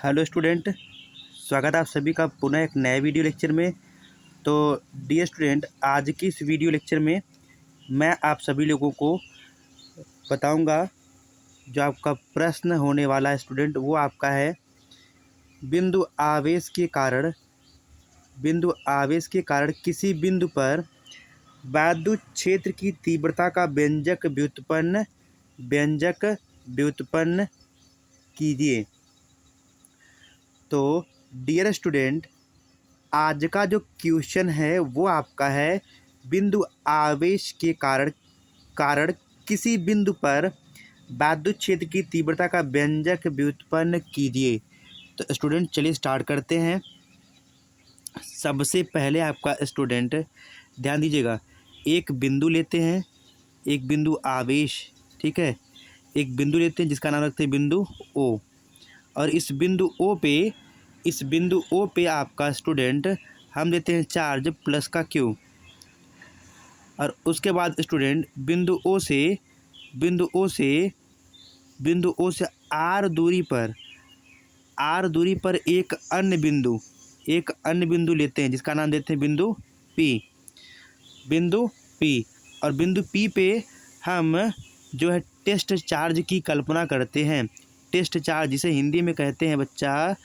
Hello student, स्वागत है आप सभी का पुनः एक नए वीडियो लेक्चर में। तो डियर स्टूडेंट, आज की इस वीडियो लेक्चर में मैं आप सभी लोगों को बताऊंगा जो आपका प्रश्न होने वाला है स्टूडेंट, वो आपका है बिंदु आवेश के कारण किसी बिंदु पर विद्युत क्षेत्र की तीव्रता का व्यंजक व्युत्पन्न कीजिए। तो डियर स्टूडेंट, आज का जो क्वेश्चन है वो आपका है बिंदु आवेश के कारण किसी बिंदु पर विद्युत क्षेत्र की तीव्रता का व्यंजक व्युत्पन्न कीजिए। तो स्टूडेंट चलिए स्टार्ट करते हैं। सबसे पहले आपका स्टूडेंट ध्यान दीजिएगा, एक बिंदु लेते हैं, एक बिंदु आवेश, ठीक है। एक बिंदु लेते हैं जिसका नाम रखते हैं बिंदु ओ, और इस बिंदु ओ पे आपका स्टूडेंट हम देते हैं चार्ज प्लस का क्यू। और उसके बाद स्टूडेंट बिंदु ओ से आर दूरी पर एक अन्य बिंदु लेते हैं जिसका नाम देते हैं बिंदु पी। और बिंदु पी पे हम जो है टेस्ट चार्ज की कल्पना करते हैं। टेस्ट चार्ज जिसे हिंदी में कहते हैं बच्चा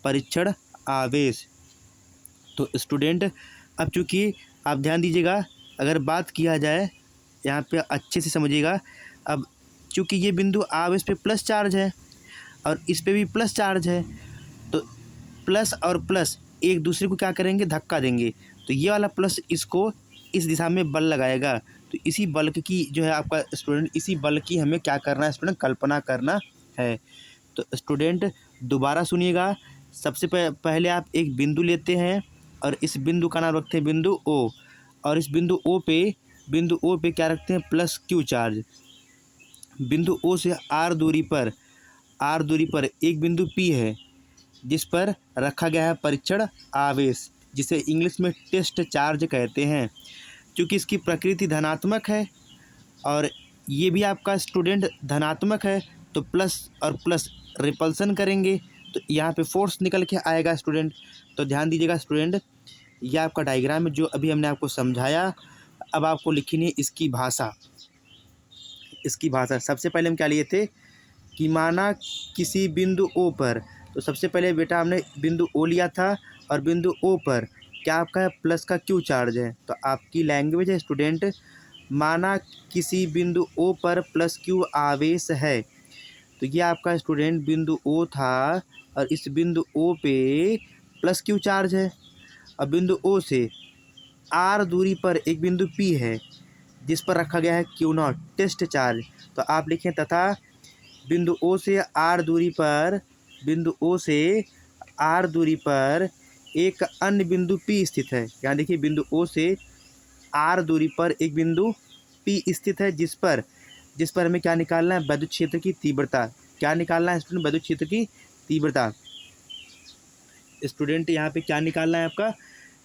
परीक्षण आवेश। तो स्टूडेंट अब चूँकि आप ध्यान दीजिएगा, अगर बात किया जाए यहाँ पे अच्छे से समझिएगा। अब चूँकि ये बिंदु आवेश पे प्लस चार्ज है और इस पे भी प्लस चार्ज है, तो प्लस और प्लस एक दूसरे को क्या करेंगे, धक्का देंगे। तो ये वाला प्लस इसको इस दिशा में बल लगाएगा। तो इसी बल की जो है आपका स्टूडेंट, इसी बल की हमें क्या करना है स्टूडेंट, कल्पना करना है। तो स्टूडेंट दोबारा सुनिएगा, सबसे पहले आप एक बिंदु लेते हैं और इस बिंदु का नाम रखते हैं बिंदु ओ, और इस बिंदु ओ पे क्या रखते हैं, प्लस क्यू चार्ज। बिंदु ओ से आर दूरी पर एक बिंदु पी है जिस पर रखा गया है परीक्षण आवेश, जिसे इंग्लिश में टेस्ट चार्ज कहते हैं। क्योंकि इसकी प्रकृति धनात्मक है और ये भी आपका स्टूडेंट धनात्मक है, तो प्लस और प्लस रिपल्सन करेंगे तो यहाँ पे फोर्स निकल के आएगा स्टूडेंट। तो ध्यान दीजिएगा स्टूडेंट, यह आपका डायग्राम है जो अभी हमने आपको समझाया। अब आपको लिखनी है इसकी भाषा। सबसे पहले हम क्या लिए थे कि माना किसी बिंदु ओ पर, तो सबसे पहले बेटा हमने बिंदु ओ लिया था और बिंदु ओ पर क्या आपका है, प्लस का क्यू चार्ज है। तो आपकी लैंग्वेज है स्टूडेंट, माना किसी बिंदु ओ पर प्लस क्यू आवेश है। तो ये आपका स्टूडेंट बिंदु ओ था और इस बिंदु ओ पे प्लस क्यू चार्ज है। और बिंदु ओ से आर दूरी पर एक बिंदु पी है जिस पर रखा गया है क्यू नॉट, टेस्ट चार्ज। तो आप लिखें तथा बिंदु ओ से आर दूरी पर एक अन्य बिंदु पी स्थित है। यहाँ देखिए बिंदु ओ से आर दूरी पर एक बिंदु पी स्थित है जिस पर हमें क्या निकालना है, विद्युत क्षेत्र की तीव्रता। क्या निकालना है स्टूडेंट, विद्युत क्षेत्र की तीव्रता। स्टूडेंट यहाँ पे क्या निकालना है आपका,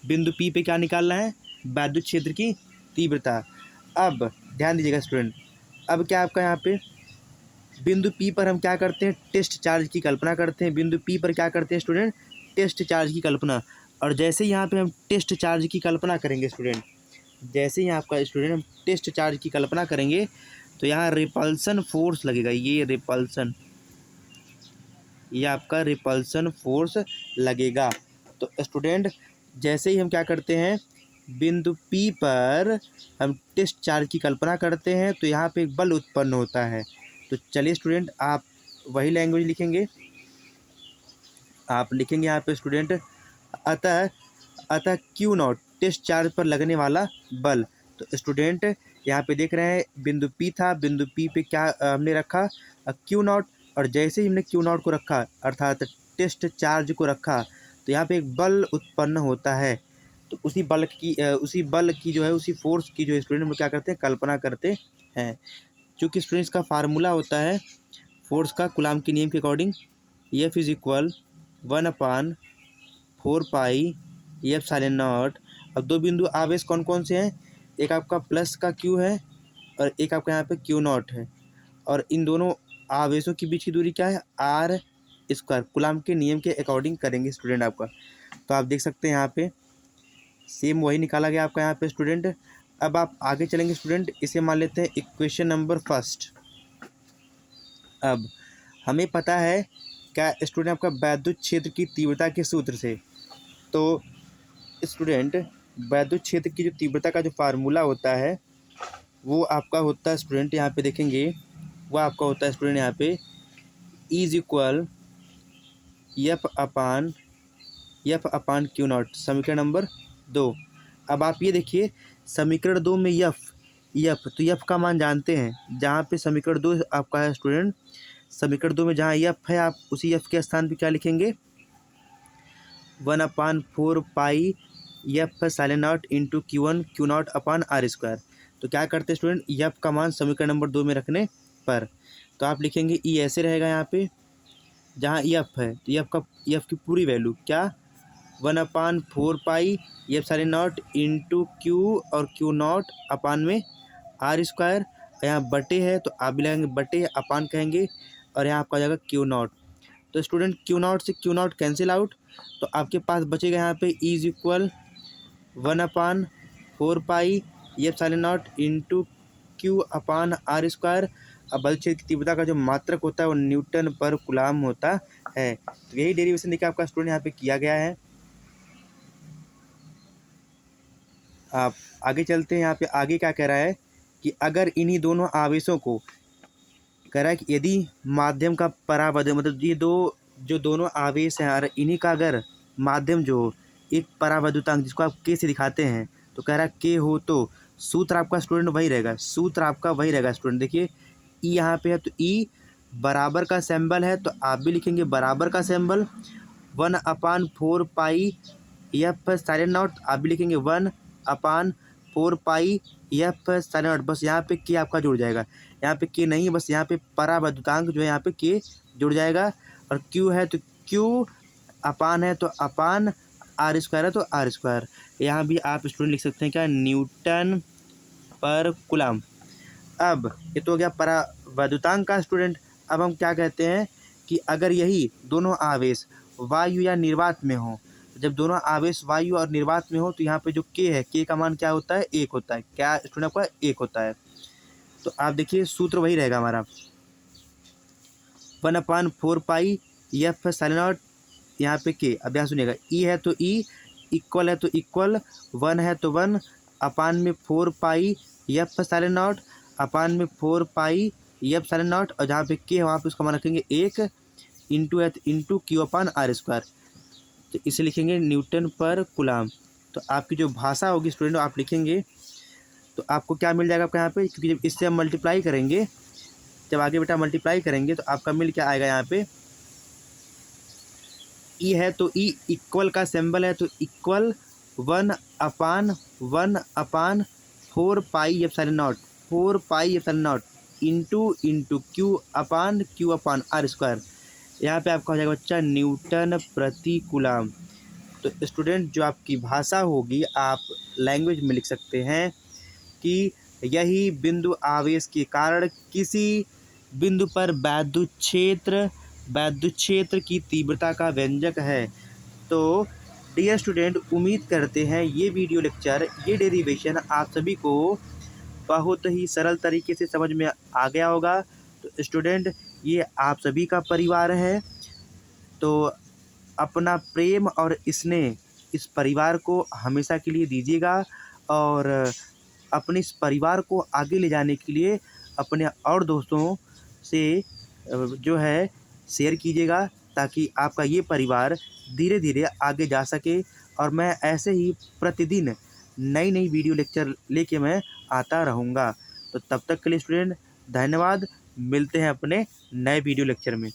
बिंदु पी पे क्या निकालना है, विद्युत क्षेत्र की तीव्रता। अब ध्यान दीजिएगा स्टूडेंट, अब क्या आपका यहाँ पे बिंदु पी पर हम क्या करते हैं, टेस्ट चार्ज की कल्पना करते हैं। बिंदु पी पर क्या करते हैं स्टूडेंट, टेस्ट चार्ज की कल्पना। और जैसे यहाँ पे हम टेस्ट चार्ज की कल्पना करेंगे स्टूडेंट, जैसे ही आपका स्टूडेंट हम टेस्ट चार्ज की कल्पना करेंगे तो यहाँ रिपल्सन फोर्स लगेगा। ये आपका रिपल्सन फोर्स लगेगा। तो स्टूडेंट जैसे ही हम क्या करते हैं, बिंदु पी पर हम टेस्ट चार्ज की कल्पना करते हैं तो यहाँ पे एक बल उत्पन्न होता है। तो चलिए स्टूडेंट, आप वही लैंग्वेज लिखेंगे, आप लिखेंगे यहाँ पे स्टूडेंट, अतः क्यू नॉट टेस्ट चार्ज पर लगने वाला बल। तो स्टूडेंट यहाँ पे देख रहे हैं बिंदु पी था, बिंदु पी पे क्या हमने रखा, क्यू नॉट। और जैसे ही हमने क्यू नॉट को रखा अर्थात टेस्ट चार्ज को रखा तो यहाँ पे एक बल उत्पन्न होता है। तो उसी बल की जो है, उसी फोर्स की जो है स्टूडेंट हम क्या करते हैं, कल्पना करते हैं। क्योंकि स्टूडेंट्स का फार्मूला होता है फोर्स का कूलाम के नियम के according, F is equal 1/4 pi F sign naught. अब दो बिंदु आवेश कौन कौन से हैं, एक आपका प्लस का क्यू है और एक आपका यहाँ पे क्यू नॉट है। और इन दोनों आवेशों के बीच की दूरी क्या है, आर स्क्वायर कूलाम के नियम के अकॉर्डिंग करेंगे स्टूडेंट आपका। तो आप देख सकते हैं यहाँ पे सेम वही निकाला गया आपका यहाँ पे स्टूडेंट। अब आप आगे चलेंगे स्टूडेंट, इसे मान लेते हैं इक्वेशन नंबर फर्स्ट। अब हमें पता है क्या स्टूडेंट आपका वैद्युत क्षेत्र की तीव्रता के सूत्र से। तो स्टूडेंट वैद्युत क्षेत्र की जो तीव्रता का जो फार्मूला होता है वो आपका होता है स्टूडेंट, यहाँ पे देखेंगे वो आपका होता है स्टूडेंट यहाँ पे is equal F upon Q not, समीकरण नंबर 2। अब आप ये देखिए समीकरण 2 में यफ तो यफ का मान जानते हैं, जहाँ पे समीकरण 2 आपका है स्टूडेंट, समीकरण 2 में जहाँ यफ है आप उसी यफ के स्थान पे क्या लिखेंगे 1/4 pi F silent naught into Q naught upon R square. तो क्या करते हैं स्टूडेंट एफ का मान समीकरण नंबर 2 में रखने पर तो आप लिखेंगे ई ऐसे रहेगा यहाँ पे, जहाँ एफ है तो एफ की पूरी वैल्यू क्या 1/4 pi F silent naught into Q और क्यू नॉट अपान में आर स्क्वायर। यहाँ बटे है तो आप भी लगाएंगे बटे, अपान कहेंगे और यहाँ आपका आ जाएगा क्यू नॉट। तो स्टूडेंट क्यू नॉट से क्यू नॉट कैंसिल आउट, तो आपके पास बचेगा यहाँ पे is equal 1/4 pi F silent naught into Q upon R square. अब बल क्षेत्र की तीव्रता का जो मात्रक होता है वो न्यूटन पर कूलाम होता है। तो यही डेरिवेशन देखिए आपका स्टूडेंट यहाँ पे किया गया है। आप आगे चलते हैं, यहाँ पे आगे क्या कह रहा है कि अगर इन्हीं दोनों आवेशों को कह रहा है कि यदि माध्यम का परावैद्युत मतलब ये दोनों आवेश हैं और इन्हीं का अगर माध्यम जो एक परावैद्युतांक जिसको आप के से दिखाते हैं तो कह रहा है के हो तो सूत्र आपका स्टूडेंट वही रहेगा, स्टूडेंट। देखिए ई यहाँ पे है तो ई बराबर का सिंबल है तो आप भी लिखेंगे बराबर का symbol, 1/4 pi F silent not आप भी लिखेंगे 1/4 पाई एफ साइलेंट नॉट। बस यहाँ पे के आपका जुड़ जाएगा, यहाँ पे के नहीं, बस यहाँ पे परावैद्युतांक जो है यहाँ पे के जुड़ जाएगा। और क्यू है तो क्यू, अपान है तो अपान, आर स्क्वायर है तो आर स्क्वायर। यहाँ भी आप स्टूडेंट लिख सकते हैं क्या न्यूटन पर कूलाम। अब ये तो हो गया परावैद्युतांक का स्टूडेंट। अब हम क्या कहते हैं कि अगर यही दोनों आवेश वायु या निर्वात में हो, जब दोनों आवेश वायु और निर्वात में हो तो यहाँ पे जो के है के का मान क्या होता है 1 होता है। क्या स्टूडेंट आपका 1 होता है। तो आप देखिए सूत्र वही रहेगा हमारा 1/4 पाई एफ साइलेंट नॉट, यहाँ पे के। अब यहाँ सुनिएगा ई है तो ई, इक्वल है तो इक्वल, 1 है तो 1, अपान में 4 पाई एफ साइलेंट नॉट अपान में 4 पाई एफ साइलेंट नॉट, और जहाँ पे के है वहाँ पे उसका मान रखेंगे 1 इंटू है into Q upon R square. तो इसे लिखेंगे न्यूटन पर कूलाम। तो आपकी जो भाषा होगी स्टूडेंट आप लिखेंगे तो आपको क्या मिल जाएगा आपका यहाँ पे, क्योंकि जब इससे हम मल्टीप्लाई करेंगे, जब आगे बेटा मल्टीप्लाई करेंगे तो आपका मिल क्या आएगा यहाँ पे ई है तो ई, इक्वल का सिंबल है तो equal 1/4 pi epsilon naught, 4 pi epsilon naught into Q upon R square. यहाँ पे आपका हो जाएगा बच्चा न्यूटन प्रति कूलाम। तो स्टूडेंट जो आपकी भाषा होगी आप लैंग्वेज में लिख सकते हैं कि यही बिंदु आवेश के कारण किसी बिंदु पर वैद्युत क्षेत्र की तीव्रता का व्यंजक है। तो डियर स्टूडेंट उम्मीद करते हैं ये वीडियो लेक्चर, ये डेरिवेशन आप सभी को बहुत ही सरल तरीके से समझ में आ गया होगा। तो स्टूडेंट ये आप सभी का परिवार है, तो अपना प्रेम और स्नेह इस परिवार को हमेशा के लिए दीजिएगा और अपने इस परिवार को आगे ले जाने के लिए अपने और दोस्तों से जो है शेयर कीजिएगा, ताकि आपका ये परिवार धीरे धीरे आगे जा सके। और मैं ऐसे ही प्रतिदिन नई वीडियो लेक्चर लेके मैं आता रहूँगा। तो तब तक के लिए स्टूडेंट धन्यवाद, मिलते हैं अपने नए वीडियो लेक्चर में।